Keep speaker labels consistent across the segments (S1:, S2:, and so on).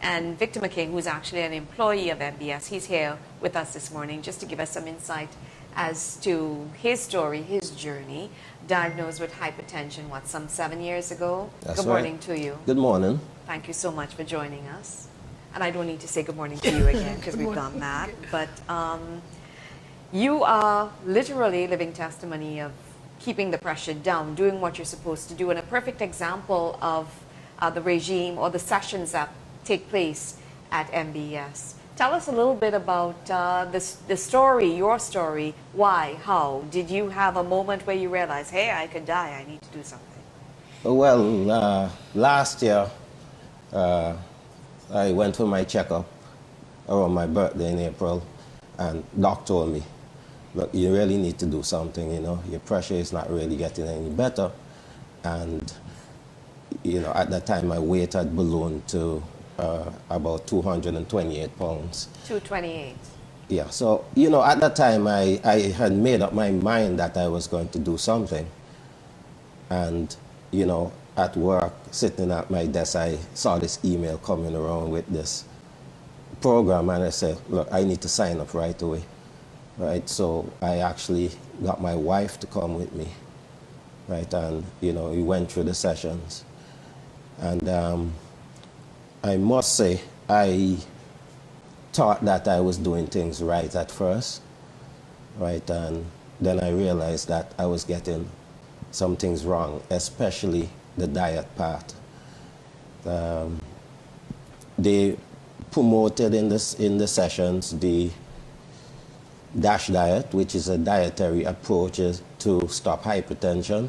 S1: And Victor McCain, who's actually an employee of MBS, he's here with us this morning just to give us some insight as to his story, his journey. Diagnosed with hypertension, what, some 7 years ago?
S2: That's
S1: Good morning to you.
S2: Good morning.
S1: Thank you so much for joining us. And I don't need to say good morning to you again because we've done that. But you are literally living testimony of keeping the pressure down, doing what you're supposed to do, and a perfect example of the regime or the sessions that take place at MBS. Tell us a little bit about the story, your story. Why? How? Did you have a moment where you realized, hey, I could die, I need to do something?
S2: Well, last year, I went for my checkup around my birthday in April, and doc told me, look, you really need to do something, you know, your pressure is not really getting any better. And, you know, at that time my weight had ballooned to about 228 pounds.
S1: 228.
S2: Yeah, so, you know, at that time I had made up my mind that I was going to do something. And, you know, at work, sitting at my desk, I saw this email coming around with this program, and I said, look, I need to sign up right away. Right, so I actually got my wife to come with me, right, and, you know, we went through the sessions. And I must say, I thought that I was doing things right at first, right, and then I realized that I was getting some things wrong, especially the diet part. They promoted in the sessions the DASH diet, which is a dietary approach to stop hypertension.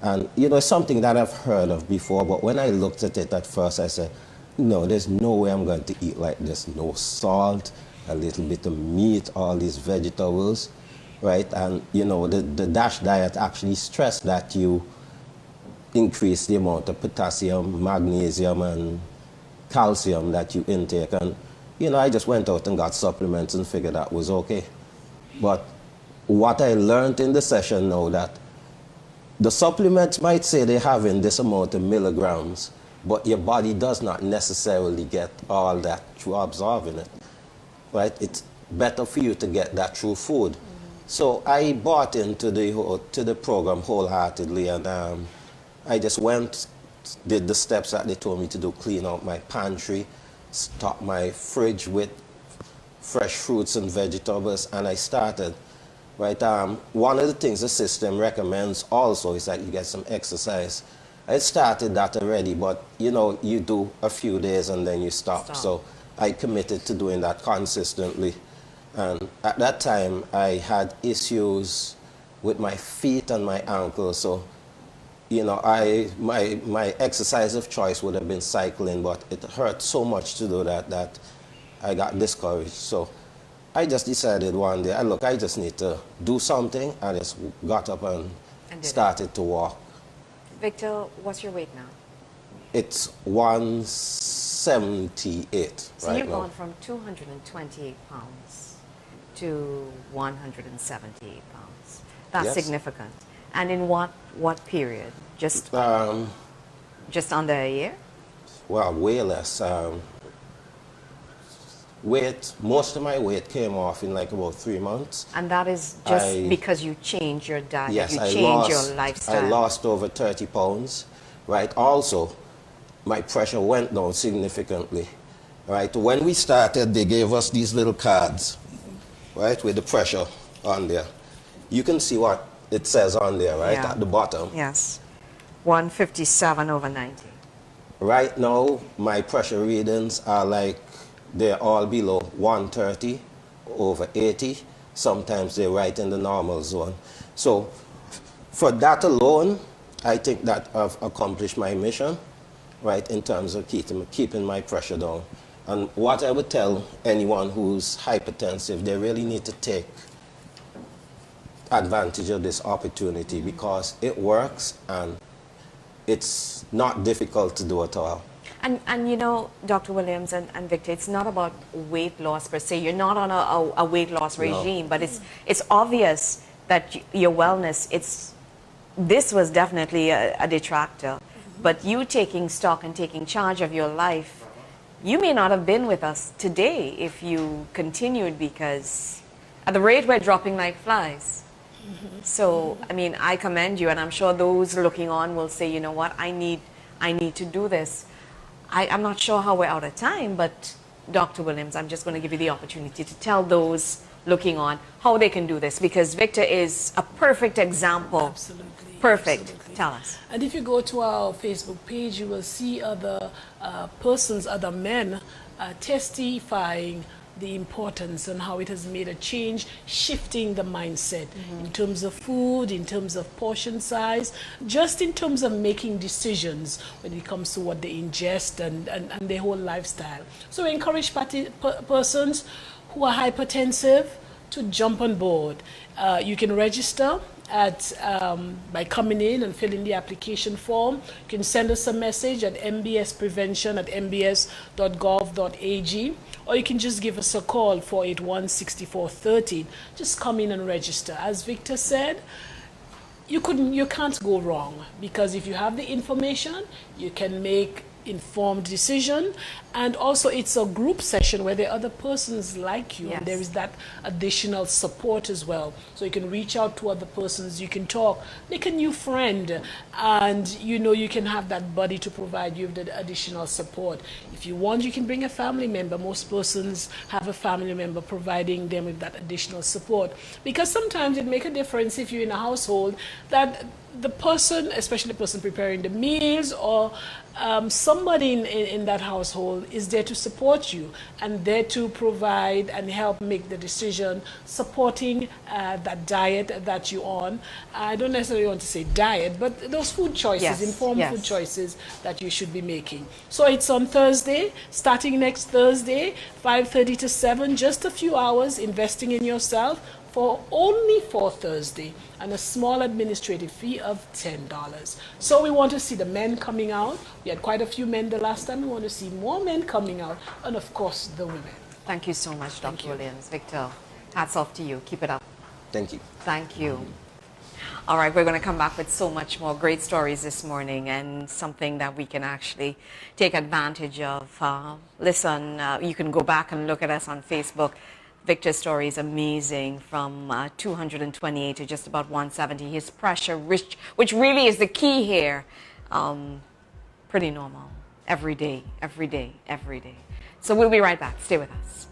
S2: And, you know, it's something that I've heard of before, but when I looked at it at first, I said, no, there's no way I'm going to eat like this. No salt, a little bit of meat, all these vegetables, right? And, you know, the DASH diet actually stressed that you increase the amount of potassium, magnesium, and calcium that you intake. And, you know, I just went out and got supplements and figured that was okay. But what I learned in the session now, that the supplements might say they have in this amount of milligrams, but your body does not necessarily get all that through absorbing it, right? It's better for you to get that through food. So I bought into the program wholeheartedly, and I just went, did the steps that they told me to do, clean out my pantry, stock my fridge with fresh fruits and vegetables, and I started, right? One of the things the system recommends also is that you get some exercise. I started that already, but, you know, you do a few days and then you stop. So I committed to doing that consistently. And at that time, I had issues with my feet and my ankles. So, you know, my exercise of choice would have been cycling, but it hurt so much to do that I got discouraged. So I just decided one day, look, I just need to do something. I just got up and started to walk.
S1: Victor, what's your weight now?
S2: It's 178
S1: so
S2: right
S1: you've
S2: now.
S1: gone from 228 pounds to 178 pounds. That's
S2: Yes.
S1: significant. And in what period? Just under a year?
S2: Well, way less. Most of my weight came off in like about 3 months.
S1: And that is just because you changed your diet,
S2: yes,
S1: you changed your lifestyle.
S2: I lost over 30 pounds, right? Also, my pressure went down significantly, right? When we started, they gave us these little cards, right, with the pressure on there. You can see what it says on there, right, at the bottom.
S1: Yes, 157/90.
S2: Right now, my pressure readings are like, they're all below 130/80. Sometimes they're right in the normal zone. So for that alone, I think that I've accomplished my mission, right, in terms of keeping my pressure down. And what I would tell anyone who's hypertensive, they really need to take advantage of this opportunity because it works and it's not difficult to do at all.
S1: And you know, Dr. Williams and Victor, it's not about weight loss per se. You're not on a weight loss regime, but it's obvious that your wellness, this was definitely a detractor. But you taking stock and taking charge of your life you may not have been with us today if you continued, because at the rate we're dropping like flies. So, I mean, I commend you, and I'm sure those looking on will say, you know what, I need to do this. I'm not sure how we're out of time, but Dr. Williams, I'm just going to give you the opportunity to tell those looking on how they can do this, because Victor is a perfect example.
S3: Absolutely.
S1: Perfect.
S3: Absolutely.
S1: Tell us.
S3: And if you go to our Facebook page, you will see other persons, other men testifying the importance and how it has made a change, shifting the mindset in terms of food, in terms of portion size, just in terms of making decisions when it comes to what they ingest and their whole lifestyle. So we encourage persons who are hypertensive to jump on board. You can register at by coming in and filling the application form. You can send us a message at mbsprevention@mbs.gov.ag, or you can just give us a call, 481-6413. Just come in and register. As Victor said, you can't go wrong, because if you have the information, you can make informed decision. And also, it's a group session where there are other persons like you,
S1: yes.
S3: and there is that additional support as well. So you can reach out to other persons, you can talk, make a new friend, and you can have that buddy to provide you with the additional support. If you want, you can bring a family member. Most persons have a family member providing them with that additional support, because sometimes it makes a difference if you're in a household that the person, especially the person preparing the meals, or somebody in that household is there to support you and there to provide and help make the decision, supporting that diet that you're on. I don't necessarily want to say diet, but those food choices,
S1: yes,
S3: informed
S1: yes.
S3: food choices that you should be making. So it's on Thursday, starting next Thursday, 5:30 to 7, just a few hours, investing in yourself only for Thursday, and a small administrative fee of $10. So we want to see the men coming out. We had quite a few men the last time. We want to see more men coming out, and of course the women.
S1: Thank you so much, Dr. Williams. Victor, hats off to you. Keep it up.
S2: Thank you.
S1: Thank you. All right, we're going to come back with so much more great stories this morning, and something that we can actually take advantage of. Listen, you can go back and look at us on Facebook. Victor's story is amazing, from 228 to just about 170. His pressure, which really is the key here, pretty normal. Every day, every day, every day. So we'll be right back. Stay with us.